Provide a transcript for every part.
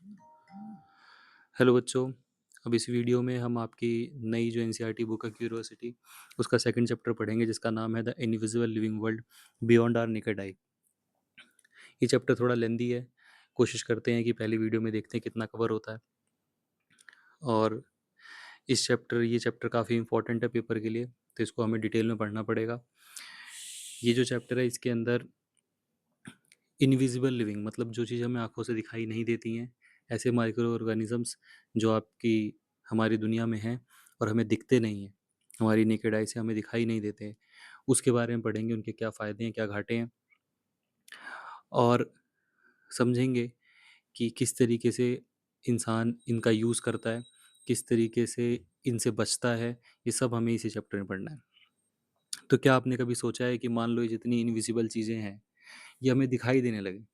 Hello बच्चों, अब इस वीडियो में हम आपकी नई जो एनसीईआरटी बुक है क्यूरियोसिटी, उसका सेकंड चैप्टर पढ़ेंगे जिसका नाम है the invisible living world beyond our naked eye. ये चैप्टर थोड़ा लेंदी है। कोशिश करते हैं कि पहली वीडियो में देखते हैं कितना कवर होता है। और ये चैप्टर काफ़ी इंपॉर्टेंट है पेपर के लिए, तो इसको हमें डिटेल में पढ़ना पड़ेगा। ये जो चैप्टर है इसके अंदर इनविजिबल लिविंग मतलब जो चीज़ हमें आंखों से दिखाई नहीं देती हैं, ऐसे माइक्रो ऑर्गेनिजम्स जो आपकी हमारी दुनिया में हैं और हमें दिखते नहीं हैं, हमारी नेकेड आई से हमें दिखाई नहीं देते हैं, उसके बारे में पढ़ेंगे। उनके क्या फ़ायदे हैं, क्या घाटे हैं, और समझेंगे कि किस तरीके से इंसान इनका यूज़ करता है, किस तरीके से इनसे बचता है। ये सब हमें इसी चैप्टर में पढ़ना है। तो क्या आपने कभी सोचा है कि मान लो ये जितनी इनविजिबल चीज़ें हैं, ये हमें दिखाई देने लगे,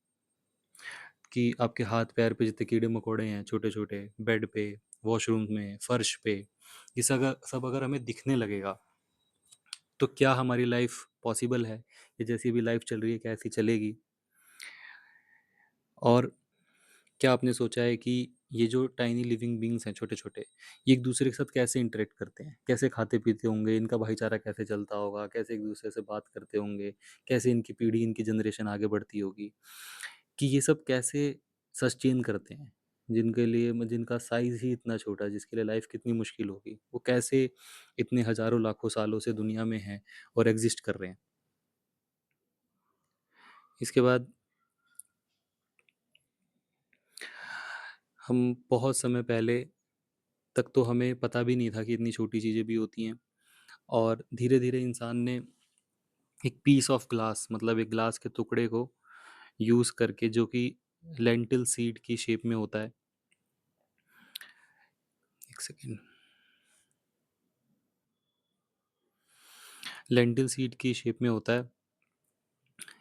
कि आपके हाथ पैर पे जितने कीड़े मकोड़े हैं छोटे छोटे, बेड पे, वॉशरूम में, फर्श पे, ये सब अगर हमें दिखने लगेगा, तो क्या हमारी लाइफ पॉसिबल है? ये जैसी भी लाइफ चल रही है क्या ऐसी चलेगी? और क्या आपने सोचा है कि ये जो टाइनी लिविंग बींग्स हैं छोटे छोटे, ये एक दूसरे के साथ कैसे इंटरेक्ट करते हैं, कैसे खाते पीते होंगे, इनका भाईचारा कैसे चलता होगा, कैसे एक दूसरे से बात करते होंगे, कैसे इनकी पीढ़ी, इनकी जनरेशन आगे बढ़ती होगी, कि ये सब कैसे सस्टेन करते हैं, जिनका साइज़ ही इतना छोटा है, जिसके लिए लाइफ कितनी मुश्किल होगी, वो कैसे इतने हज़ारों लाखों सालों से दुनिया में हैं और एग्ज़िस्ट कर रहे हैं। इसके बाद हम बहुत समय पहले तक तो हमें पता भी नहीं था कि इतनी छोटी चीज़ें भी होती हैं, और धीरे-धीरे इंसान ने एक पीस ऑफ ग्लास मतलब एक ग्लास के टुकड़े को यूज़ करके, जो कि लेंटिल सीड की शेप में होता है। 1 सेकंड। लेंटिल सीड की शेप में होता है।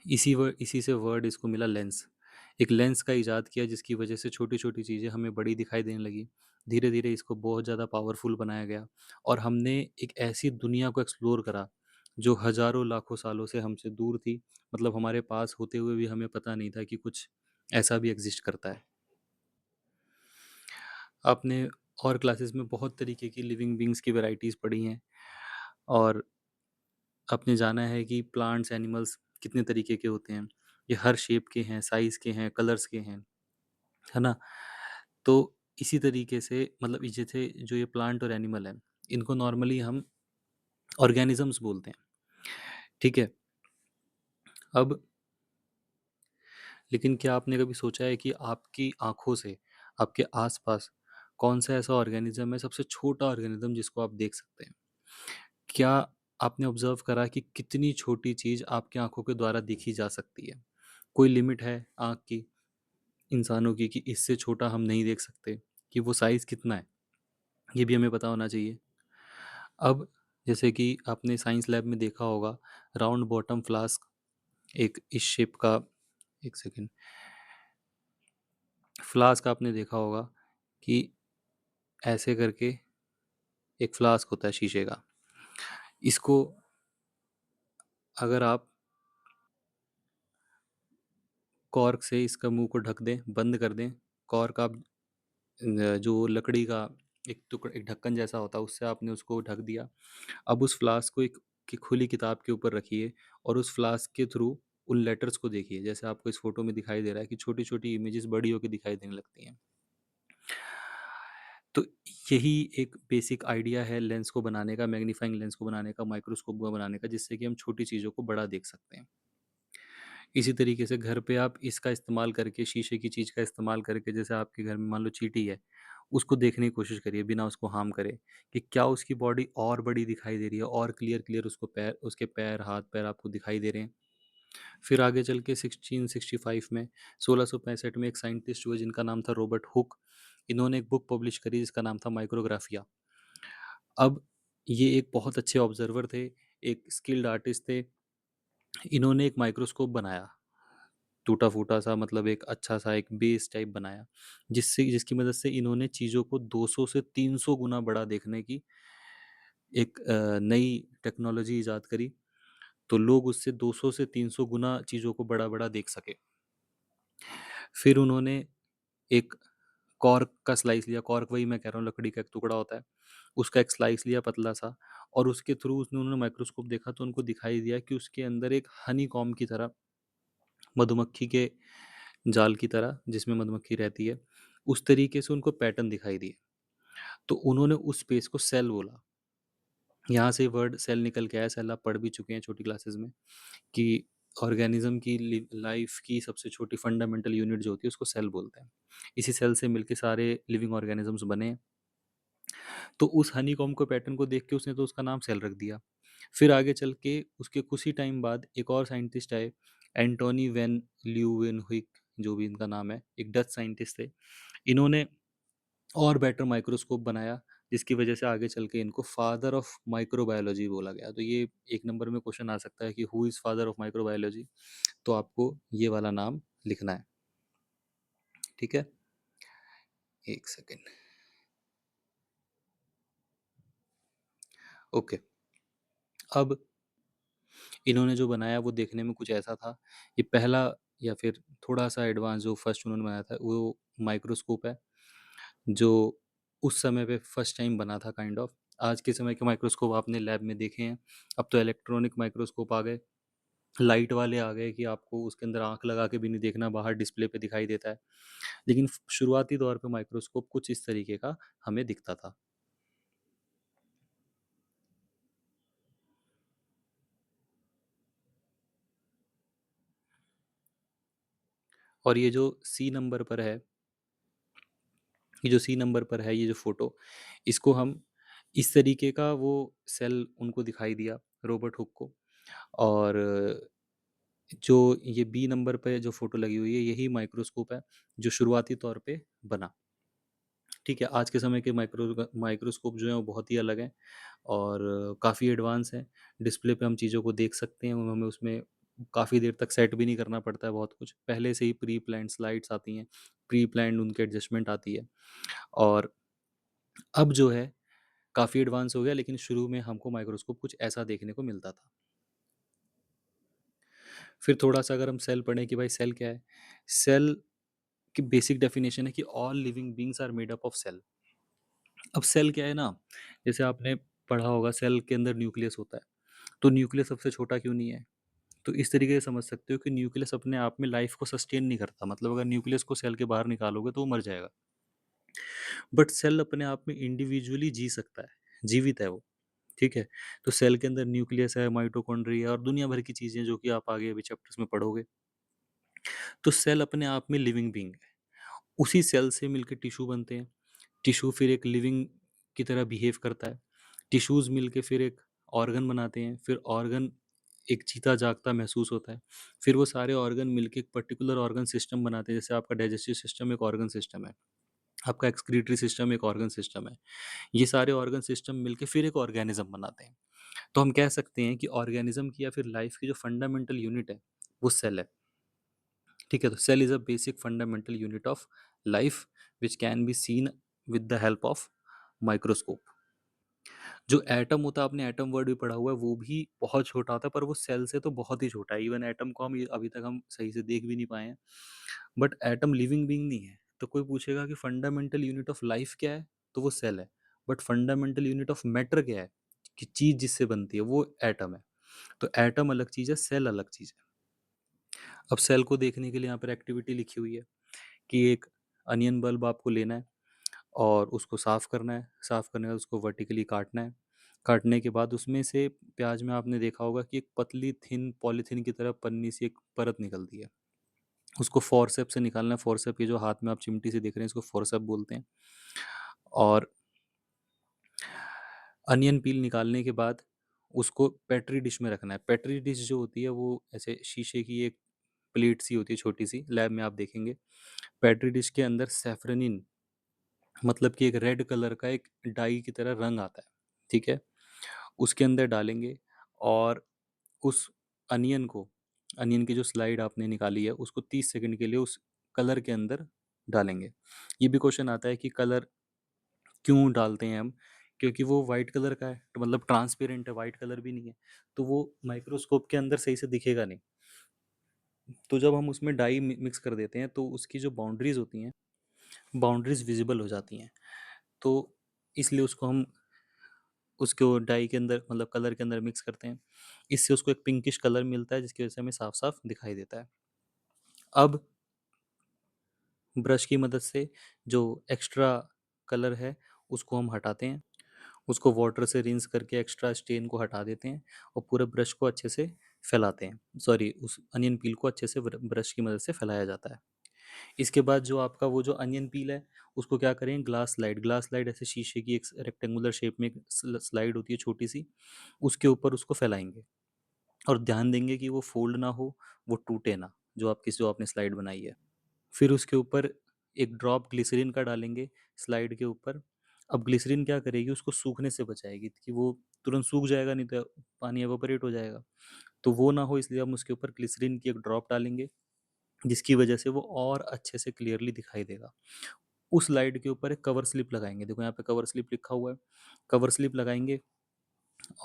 इसी से वर्ड इसको मिला लेंस। एक लेंस का इजाद किया जिसकी वजह से छोटी-छोटी चीज़ें हमें बड़ी दिखाई देने लगी। धीरे-धीरे इसको बहुत ज़्यादा पावरफुल बनाया गया और हमने एक ऐसी दुनिया को एक्सप्लोर करा जो हज़ारों लाखों सालों से हमसे दूर थी। मतलब हमारे पास होते हुए भी हमें पता नहीं था कि कुछ ऐसा भी एग्ज़िस्ट करता है। आपने और क्लासेस में बहुत तरीके की लिविंग बीइंग्स की वैराइटीज़ पढ़ी हैं, और आपने जाना है कि प्लांट्स, एनिमल्स कितने तरीके के होते हैं। ये हर शेप के हैं, साइज़ के हैं, कलर्स के हैं, है ना? तो इसी तरीके से मतलब ये जैसे जो ये प्लांट और एनिमल हैं, इनको नॉर्मली हम ऑर्गेनिज़म्स बोलते हैं, ठीक है? अब लेकिन क्या आपने कभी सोचा है कि आपकी आँखों से आपके आस-पास कौन-सा ऐसा ऑर्गेनिज़्म है, सबसे छोटा ऑर्गेनिज़्म जिसको आप देख सकते हैं? क्या आपने ऑब्ज़र्व करा कि कितनी छोटी चीज़ आपकी आँखों के द्वारा देखी जा सकती है? कोई लिमिट है आँख की, इंसानों की, कि इससे छोटा हम नहीं देख सकते, कि वो साइज़ कितना है? ये भी हमें पता होना चाहिए। अब जैसे कि आपने साइंस लैब में देखा होगा, राउंड बॉटम फ्लास्क, एक इस शेप का, 1 सेकंड, फ्लास्क आपने देखा होगा कि ऐसे करके एक फ्लास्क होता है शीशे का। इसको अगर आप कॉर्क से इसका मुँह को ढक दें, बंद कर दें, कॉर्क आप जो लकड़ी का एक ढक्कन जैसा होता है उससे आपने उसको ढक दिया। अब उस फ्लास्क को एक खुली किताब के ऊपर रखिए और उस फ्लास्क के थ्रू उन लेटर्स को देखिए। जैसे आपको इस फ़ोटो में दिखाई दे रहा है कि छोटी-छोटी इमेजेस बड़ी होके दिखाई देने लगती हैं। तो यही एक बेसिक आइडिया है लेंस को बनाने का, मैग्नीफाइंग लेंस को बनाने का, माइक्रोस्कोप को बनाने का, जिससे कि हम छोटी चीज़ों को बड़ा देख सकते हैं। इसी तरीके से घर पे आप इसका इस्तेमाल करके, शीशे की चीज़ का इस्तेमाल करके, जैसे आपके घर में मान लो चींटी है, उसको देखने की कोशिश करिए बिना उसको हार्म करे, कि क्या उसकी बॉडी और बड़ी दिखाई दे रही है, और क्लियर-क्लियर उसके पैर, हाथ-पैर आपको दिखाई दे रहे हैं। फिर आगे चल के 1665 में, 1665 में एक साइंटिस्ट हुए जिनका नाम था रॉबर्ट हुक। इन्होंने एक बुक पब्लिश करी जिसका नाम था माइक्रोग्राफिया। अब ये एक बहुत अच्छे ऑब्जर्वर थे, एक स्किल्ड आर्टिस्ट थे। इन्होंने एक माइक्रोस्कोप बनाया, टूटा-फूटा सा, मतलब एक अच्छा-सा एक बेस टाइप बनाया, जिसकी मदद से इन्होंने चीज़ों को 200 से 300 गुना बड़ा देखने की एक नई टेक्नोलॉजी इजाद करी, तो लोग उससे 200 से 300 गुना चीज़ों को बड़ा-बड़ा देख सके। फिर उन्होंने एक कॉर्क का स्लाइस लिया, कॉर्क वही मैं कह रहा हूँ लकड़ी का एक टुकड़ा होता है, उसका एक स्लाइस लिया पतला-सा, और उसके थ्रू उसने उन्होंने माइक्रोस्कोप देखा तो उनको दिखाई दिया कि उसके अंदर एक हनीकॉम्ब की तरह, मधुमक्खी के जाल की तरह जिसमें मधुमक्खी रहती है, उस तरीके से उनको पैटर्न दिखाई दिए। तो उन्होंने उस स्पेस को सेल बोला। यहाँ से वर्ड सेल निकल के आया, सेल आप पढ़ भी चुके हैं छोटी क्लासेस में, कि ऑर्गेनिज्म की लाइफ की सबसे छोटी फंडामेंटल यूनिट जो होती है उसको सेल बोलते हैं। इसी सेल से मिलके सारे लिविंग ऑर्गेनिजम्स बने हैं। तो उस हनीकॉम्ब को पैटर्न को देख के उसने तो उसका नाम सेल रख दिया। फिर आगे चल के उसके कुछ ही टाइम बाद एक और साइंटिस्ट आए, एंटोनी वैन ल्यूवेनहुइक, जो भी इनका नाम है, एक डच साइंटिस्ट थे। इन्होंने और बेटर माइक्रोस्कोप बनाया, जिसकी वजह से आगे चल के इनको फादर ऑफ माइक्रोबायोलॉजी बोला गया। तो ये एक नंबर में क्वेश्चन आ सकता है कि who is father of microbiology? तो आपको ये वाला नाम लिखना है, ठीक है? 1 सेकंड। ओके, अब इन्होंने जो बनाया वो देखने में कुछ ऐसा था। ये पहला या फिर थोड़ा-सा एडवांस जो फर्स्ट उन्होंने बनाया था वो माइक्रोस्कोप है, जो उस समय पे फर्स्ट टाइम बना था काइंड ऑफ। आज के समय के माइक्रोस्कोप आपने लैब में देखे हैं, अब तो इलेक्ट्रॉनिक माइक्रोस्कोप आ गए, लाइट वाले आ गए कि आपको उसके अंदर आँख लगा के भी नहीं देखना, बाहर डिस्प्ले पे दिखाई देता है। लेकिन शुरुआती दौर पे माइक्रोस्कोप कुछ इस तरीके का हमें दिखता था। और ये जो सी नंबर पर है, ये जो सी नंबर पर है, ये जो फ़ोटो, इसको हम इस तरीके का वो सेल उनको दिखाई दिया, रॉबर्ट हुक को। और जो ये बी नंबर पे जो फ़ोटो लगी हुई है, यही माइक्रोस्कोप है, जो शुरुआती तौर पे बना। ठीक है, आज के समय के माइक्रोस्कोप जो हैं वो बहुत ही अलग हैं और काफ़ी एडवांस हैं। डिस्प्ले पे हम चीज़ों को देख सकते हैं, हमें उसमें काफ़ी देर तक सेट भी नहीं करना पड़ता है बहुत कुछ। पहले से ही प्री प्लान्ड स्लाइड्स आती हैं, प्री प्लान्ड उनकी एडजस्टमेंट आती है। और अब जो है काफ़ी एडवांस हो गया, लेकिन शुरू में हमको माइक्रोस्कोप कुछ ऐसा देखने को मिलता था। फिर थोड़ा-सा अगर हम सेल पढ़ें कि भाई सेल क्या है? सेल की बेसिक डेफिनेशन है कि all living beings are made up of cell. अब सेल क्या है ना, जैसे आपने पढ़ा होगा सेल के अंदर न्यूक्लियस होता है, तो न्यूक्लियस सबसे छोटा क्यों नहीं है? तो इस तरीके से समझ सकते हो कि न्यूक्लियस अपने आप में लाइफ को सस्टेन नहीं करता, मतलब अगर न्यूक्लियस को सेल के बाहर निकालोगे तो वो मर जाएगा। बट सेल अपने आप में इंडिविजुअली जी सकता है, जीवित है वो, ठीक है? तो सेल के अंदर न्यूक्लियस है, माइटोकॉन्ड्रिया और दुनिया भर की चीज़ें जो कि आप आगे अभी चैप्टर्स में पढ़ोगे। तो सेल अपने आप में लिविंग बीइंग है। उसी सेल से मिलके टिश्यू बनते हैं। टिश्यू फिर एक लिविंग की तरह बिहेव करता है। टिश्यूज़ मिलके फिर एक ऑर्गन बनाते हैं, फिर ऑर्गन एक जीता जागता महसूस होता है। फिर वो सारे ऑर्गन मिलके एक पर्टिकुलर ऑर्गन सिस्टम बनाते हैं, जैसे आपका डाइजेस्टिव सिस्टम एक ऑर्गन सिस्टम है, आपका एक्सक्रीटरी सिस्टम एक ऑर्गन सिस्टम है। ये सारे ऑर्गन सिस्टम मिलके फिर एक ऑर्गेनिज्म बनाते हैं। तो हम कह सकते हैं कि ऑर्गेनिज्म की या फिर लाइफ की जो फंडामेंटल यूनिट है, वो सेल है। ठीक है? तो cell is a basic fundamental unit of life which can be seen with the help of microscope. जो एटम होता है, आपने एटम वर्ड भी पढ़ा हुआ है, वो भी बहुत छोटा होता है, पर वो सेल से तो बहुत ही छोटा है। इवन एटम को हम अभी तक हम सही से देख भी नहीं पाए हैं। बट एटम लिविंग बीइंग नहीं है। तो कोई पूछेगा कि फंडामेंटल यूनिट ऑफ लाइफ क्या है? तो वो सेल है। But fundamental unit of matter क्या है? कि चीज़ जिससे बनती है, वो एटम है। तो एटम अलग चीज़ है, सेल अलग चीज़ है। अब सेल को देखने के लिए यहाँ पर एक्टिविटी लिखी हुई है कि एक अनियन बल्ब आपको लेना है और उसको साफ़ करना है। साफ़ करने के बाद उसको वर्टिकली काटना है। काटने के बाद उसमें से प्याज़ में आपने देखा होगा कि एक पतली थिन पॉलीथीन की तरह पन्नी सी एक परत निकलती है। उसको फ़ोर्सेप्स से निकालना है। फ़ोर्सेप ये जो हाथ में आप चिमटी से देख रहे हैं, इसको फ़ोर्सेप बोलते हैं। और अनियन पील निकालने के बाद उसको पेट्री डिश में रखना है। पेट्री डिश जो होती है वो ऐसे शीशे की एक प्लेट सी होती है छोटी-सी, लैब में आप देखेंगे। पेट्री डिश के अंदर सैफ़्रनिन, मतलब कि एक रेड कलर का एक डाई की तरह रंग आता है, ठीक है? उसके अंदर डालेंगे और उस अनियन को, अनियन की जो स्लाइड आपने निकाली है, उसको 30 सेकंड के लिए उस कलर के अंदर डालेंगे। ये भी क्वेश्चन आता है कि कलर क्यों डालते हैं हम? क्योंकि वो व्हाइट कलर का है, तो मतलब ट्रांसपेरेंट है, व्हाइट कलर भी नहीं है, तो वो माइक्रोस्कोप के अंदर सही से दिखेगा नहीं। तो जब हम उसमें डाई मिक्स कर देते हैं, तो उसकी जो बाउंड्रीज़ होती हैं, बाउंड्रीज़ विज़िबल हो जाती हैं। तो इसलिए उसको हम उसको डाई के अंदर मतलब कलर के अंदर मिक्स करते हैं। इससे उसको एक पिंकिश कलर मिलता है जिसकी वज़ह से हमें साफ-साफ दिखाई देता है। अब ब्रश की मदद से जो एक्स्ट्रा कलर है उसको हम हटाते हैं। उसको वाटर से रिंस करके एक्स्ट्रा स्टेन को हटा देते हैं और पूरे ब्रश को अच्छे से फैलाते हैं। सॉरी, उस अनियन पील को अच्छे से ब्रश की मदद से फैलाया जाता है। इसके बाद जो आपका वो जो अनियन पील है उसको क्या करें, ग्लास स्लाइड ऐसे शीशे की एक रेक्टेंगुलर शेप में एक स्लाइड होती है छोटी सी, उसके ऊपर उसको फैलाएंगे और ध्यान देंगे कि वो फोल्ड ना हो, वो टूटे ना, जो आपने स्लाइड बनाई है। फिर उसके ऊपर एक ड्रॉप ग्लिसरीन का डालेंगे स्लाइड के ऊपर। अब ग्लिसरीन क्या करेगी, उसको सूखने से बचाएगी कि वो तुरंत सूख जाएगा, नहीं तो पानी एवापोरेट हो जाएगा। तो वो ना हो इसलिए हम उसके ऊपर ग्लिसरीन की एक ड्रॉप डालेंगे, जिसकी वजह से वो और अच्छे से क्लियरली दिखाई देगा। उस स्लाइड के ऊपर एक कवर स्लिप लगाएंगे, देखो यहाँ पे कवर स्लिप लिखा हुआ है। कवर स्लिप लगाएंगे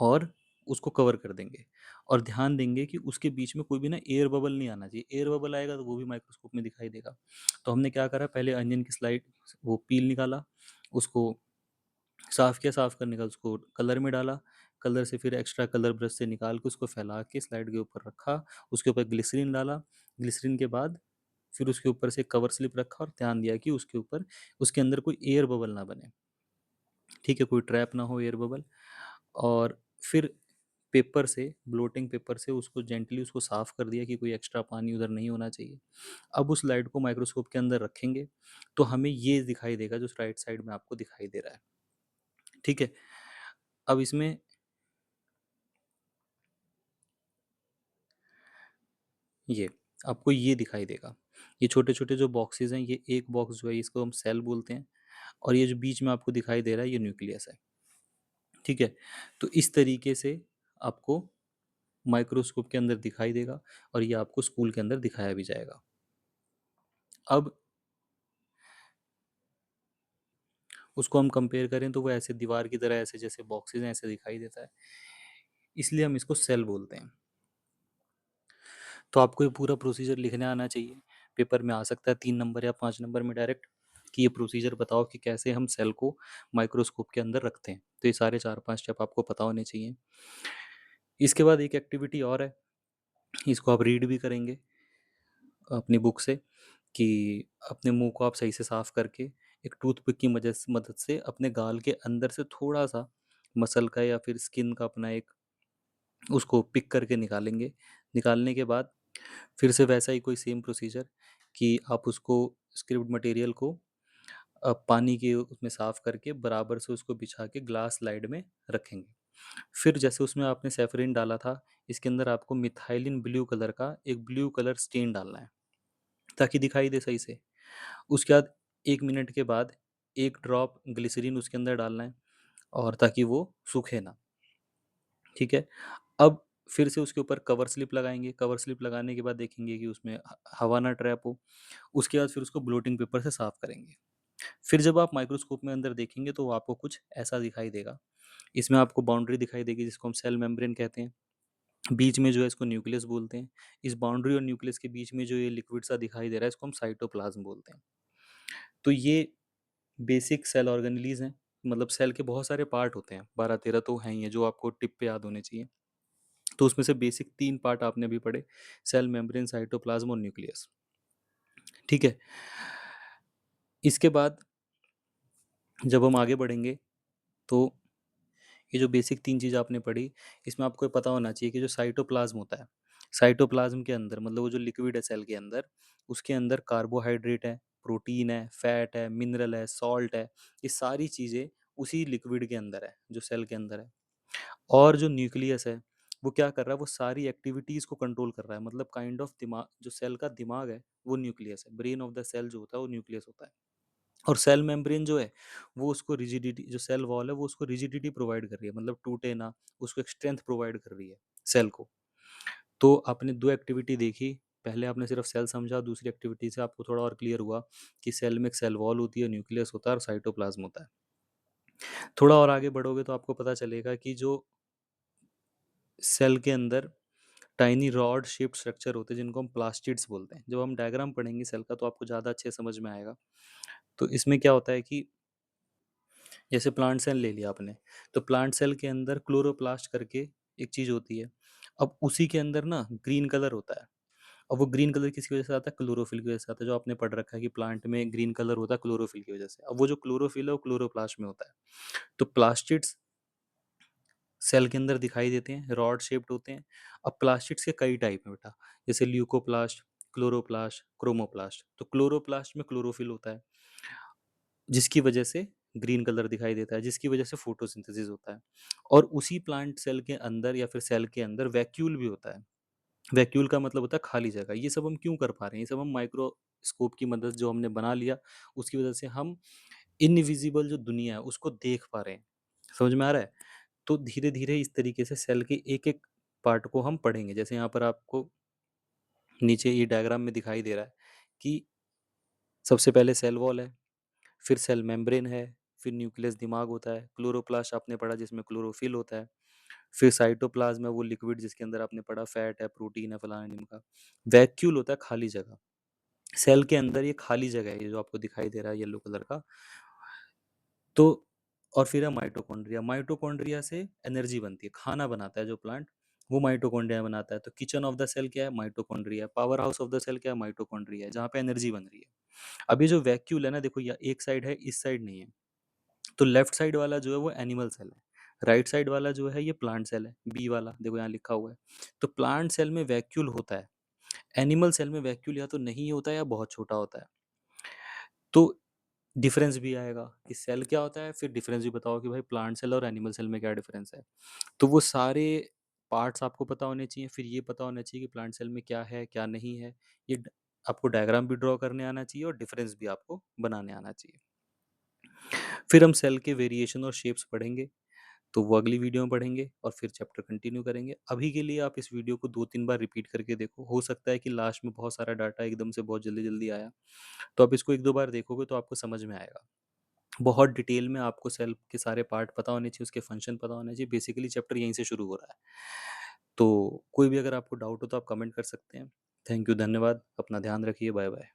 और उसको कवर कर देंगे और ध्यान देंगे कि उसके बीच में कोई भी ना एयर बबल नहीं आना चाहिए। एयर बबल आएगा तो वो भी माइक्रोस्कोप में दिखाई देगा। तो हमने क्या करा, पहले अनियन की स्लाइड वो पील निकाला, उसको साफ किया, साफ करने का उसको कलर में डाला, कलर से फिर एक्स्ट्रा कलर ब्रश से निकाल के उसको फैला के स्लाइड के ऊपर रखा, उसके ऊपर ग्लिसरीन डाला, ग्लिसरीन के बाद फिर उसके ऊपर से कवर स्लिप रखा और ध्यान दिया कि उसके ऊपर उसके अंदर कोई एयर बबल ना बने, ठीक है, कोई ट्रैप ना हो एयर बबल। और फिर पेपर से, ब्लोटिंग पेपर से उसको जेंटली उसको साफ कर दिया कि कोई एक्स्ट्रा पानी उधर नहीं होना चाहिए। अब उस लाइट को माइक्रोस्कोप के अंदर रखेंगे तो हमें ये दिखाई देगा जो राइट साइड में आपको दिखाई दे रहा है, ठीक है। अब इसमें ये आपको ये दिखाई देगा, ये छोटे छोटे जो बॉक्सेस हैं, ये एक बॉक्स जो है इसको हम सेल बोलते हैं और ये जो बीच में आपको दिखाई दे रहा है ये न्यूक्लियस है, ठीक है। तो इस तरीके से आपको माइक्रोस्कोप के अंदर दिखाई देगा और ये आपको स्कूल के अंदर दिखाया भी जाएगा। अब उसको हम कंपेयर करें तो वो ऐसे दीवार की तरह ऐसे जैसे बॉक्सेस हैं ऐसे दिखाई देता है, इसलिए हम इसको सेल बोलते हैं। तो आपको ये पूरा प्रोसीजर लिखने आना चाहिए, पेपर में आ सकता है 3 नंबर या 5 नंबर में डायरेक्ट, कि ये प्रोसीजर बताओ कि कैसे हम सेल को माइक्रोस्कोप के अंदर रखते हैं। तो ये सारे 4-5 स्टेप आपको पता होने चाहिए। इसके बाद एक एक्टिविटी और है, इसको आप रीड भी करेंगे अपनी बुक से, कि अपने मुंह को आप सही से साफ करके एक टूथपिक की मदद मदद से अपने गाल के अंदर से थोड़ा सा मसल का या फिर स्किन का अपना एक उसको पिक करके निकालेंगे। निकालने के बाद फिर से वैसा ही कोई सेम प्रोसीजर, कि आप उसको स्क्रिप्ट मटेरियल को पानी के उसमें साफ करके बराबर से उसको बिछा के ग्लास स्लाइड में रखेंगे। फिर जैसे उसमें आपने सैफरिन डाला था, इसके अंदर आपको मिथाइलिन ब्लू कलर का एक ब्लू कलर स्टेन डालना है ताकि दिखाई दे सही से। उसके बाद 1 मिनट के बाद एक ड्रॉप ग्लिसरीन उसके अंदर डालना है और ताकि वो सूखे ना, ठीक है। अब फिर से उसके ऊपर कवर स्लिप लगाएंगे, कवर स्लिप लगाने के बाद देखेंगे कि उसमें हवा ना ट्रैप हो। उसके बाद फिर उसको ब्लोटिंग पेपर से साफ करेंगे। फिर जब आप माइक्रोस्कोप में अंदर देखेंगे तो वो आपको कुछ ऐसा दिखाई देगा। इसमें आपको बाउंड्री दिखाई देगी जिसको हम सेल मेम्ब्रेन कहते हैं। बीच में जो है इसको न्यूक्लियस बोलते हैं। इस बाउंड्री और न्यूक्लियस के बीच में जो ये लिक्विड सा दिखाई दे रहा है इसको हम साइटोप्लाज्म बोलते हैं। तो ये बेसिक सेल ऑर्गेनेलीज हैं, मतलब सेल के बहुत सारे पार्ट होते हैं, 12-13 तो हैं ही हैं जो आपको टिप पे याद होने चाहिए। तो उसमें से बेसिक 3 पार्ट आपने अभी पढ़े, सेल मेम्ब्रेन, साइटोप्लाज्म और न्यूक्लियस, ठीक है। इसके बाद जब हम आगे बढ़ेंगे तो ये जो बेसिक 3 चीज़ आपने पढ़ी, इसमें आपको ये पता होना चाहिए कि जो साइटोप्लाज़्म होता है, साइटोप्लाज़्म के अंदर मतलब वो जो लिक्विड है सेल के अंदर, उसके अंदर कार्बोहाइड्रेट है, प्रोटीन है, फैट है, मिनरल है, सॉल्ट है, ये सारी चीज़ें उसी लिक्विड के अंदर है, जो सेल के अंदर है। और जो न्यूक्लियस है, वो क्या कर रहा है, वो सारी एक्टिविटीज़ को कंट्रोल कर रहा है, मतलब काइंड ऑफ दिमाग, जो सेल का दिमाग है, वो न्यूक्लियस है। ब्रेन ऑफ द सेल जो होता है, वो न्यूक्लियस होता है। और सेल मेम्ब्रेन जो है वो उसको रिजिडिटी, जो सेल वॉल है वो उसको रिजिडिटी प्रोवाइड कर रही है, मतलब टूटे ना, उसको एक स्ट्रेंथ प्रोवाइड कर रही है सेल को। तो आपने 2 एक्टिविटी देखी, पहले आपने सिर्फ सेल समझा, दूसरी एक्टिविटी से आपको थोड़ा और क्लियर हुआ कि सेल में एक सेल वॉल होती है, न्यूक्लियस होता है और साइटोप्लाज्म होता है। थोड़ा और आगे बढ़ोगे तो आपको पता चलेगा कि जो सेल के अंदर टाइनी रॉड शेप्ड स्ट्रक्चर होते हैं जिनको हम प्लास्टिड्स बोलते हैं। जब हम डायग्राम पढ़ेंगे सेल का तो आपको ज़्यादा अच्छे समझ में आएगा। तो इसमें क्या होता है कि जैसे प्लांट सेल ले लिया आपने, तो प्लांट सेल के अंदर क्लोरोप्लास्ट करके एक चीज़ होती है। अब उसी के अंदर ना ग्रीन कलर होता है। अब वो ग्रीन कलर किसकी वजह से आता है? क्लोरोफिल की वजह से आता है, जो आपने पढ़ रखा है कि प्लांट में ग्रीन कलर होता है क्लोरोफिल की वजह से। अब वो जो क्लोरोफिल है वो क्लोरोप्लास्ट में होता है। तो प्लास्टिड्स सेल के अंदर दिखाई देते हैं, रॉड शेप्ड होते हैं। अब प्लास्टिड्स के कई टाइप हैं बेटा, जैसे ल्यूकोप्लास्ट, क्लोरोप्लास्ट, क्रोमोप्लास्ट। तो क्लोरोप्लास्ट में क्लोरोफिल होता है, जिसकी वजह से ग्रीन कलर दिखाई देता है, जिसकी वजह से फोटोसिंथेसिस होता है। और उसी प्लांट सेल के अंदर या फिर सेल के अंदर वैक्यूल भी होता है। वैक्यूल का मतलब होता है खाली जगह। ये सब हम क्यों कर पा रहे हैं? ये सब हम माइक्रोस्कोप की मदद जो हमने बना लिया, उसकी वजह से हम इनविजिबल जो दुनिया है उसको देख पा रहे हैं। समझ में आ रहा है? तो धीरे-धीरे इस तरीके से सेल के एक-एक पार्ट को हम पढ़ेंगे। जैसे यहाँ पर आपको नीचे ये डायग्राम में दिखाई दे रहा है कि सबसे पहले सेल वॉल है, फिर सेल मेम्ब्रेन है, फिर न्यूक्लियस दिमाग होता है, क्लोरोप्लास्ट आपने पढ़ा जिसमें क्लोरोफिल होता है, फिर साइटोप्लाज्म है वो लिक्विड जिसके अंदर आपने पढ़ा फैट है, प्रोटीन है, फलाना-ढिमका। वैक्यूल होता है खाली जगह। सेल के अंदर ये खाली जगह है, ये जो आपको दिखाई दे रहा है येलो कलर का। तो और फिर है माइटोकॉन्ड्रिया। माइटोकॉन्ड्रिया से एनर्जी बनती है, खाना बनाता है जो प्लांट, वो माइटोकॉन्ड्रिया बनाता है। तो किचन ऑफ द सेल क्या है? Mitochondria. Power house of the cell क्या है? माइटोकॉन्ड्रिया है, जहाँ पे एनर्जी बन रही है। अब ये जो वैक्यूल है ना, देखो या एक साइड है, इस साइड नहीं है। तो लेफ्ट साइड वाला जो है वो एनिमल सेल है, राइट साइड वाला जो है ये प्लांट सेल है, बी वाला देखो यहाँ लिखा हुआ है। तो प्लांट सेल में वैक्यूल होता है, एनिमल सेल में वैक्यूल या तो नहीं होता है या बहुत छोटा होता है। तो डिफरेंस भी आएगा कि सेल क्या होता है, फिर डिफरेंस भी बताओ कि भाई प्लांट सेल और एनिमल सेल में क्या डिफरेंस है। तो वो सारे पार्ट्स आपको पता होने चाहिए, फिर ये पता होना चाहिए कि प्लांट सेल में क्या है, क्या नहीं है। ये आपको डायग्राम भी ड्रॉ करने आना चाहिए और डिफरेंस भी आपको बनाने आना चाहिए। फिर हम सेल के वेरिएशन और शेप्स पढ़ेंगे, तो वो अगली वीडियो में पढ़ेंगे और फिर चैप्टर कंटिन्यू करेंगे। अभी के लिए आप इस वीडियो को 2-3 बार रिपीट करके देखो, हो सकता है कि लास्ट में बहुत सारा डाटा एकदम से बहुत जल्दी-जल्दी आया, तो आप इसको 1-2 बार देखोगे तो आपको समझ में आएगा। बहुत डिटेल में आपको सेल के सारे पार्ट पता होने चाहिए, उसके फंक्शन पता होने चाहिए। बेसिकली चैप्टर यहीं से शुरू हो रहा है। तो कोई भी अगर आपको डाउट हो तो आप कमेंट कर सकते हैं। थैंक यू, धन्यवाद। अपना ध्यान रखिए। बाय-बाय।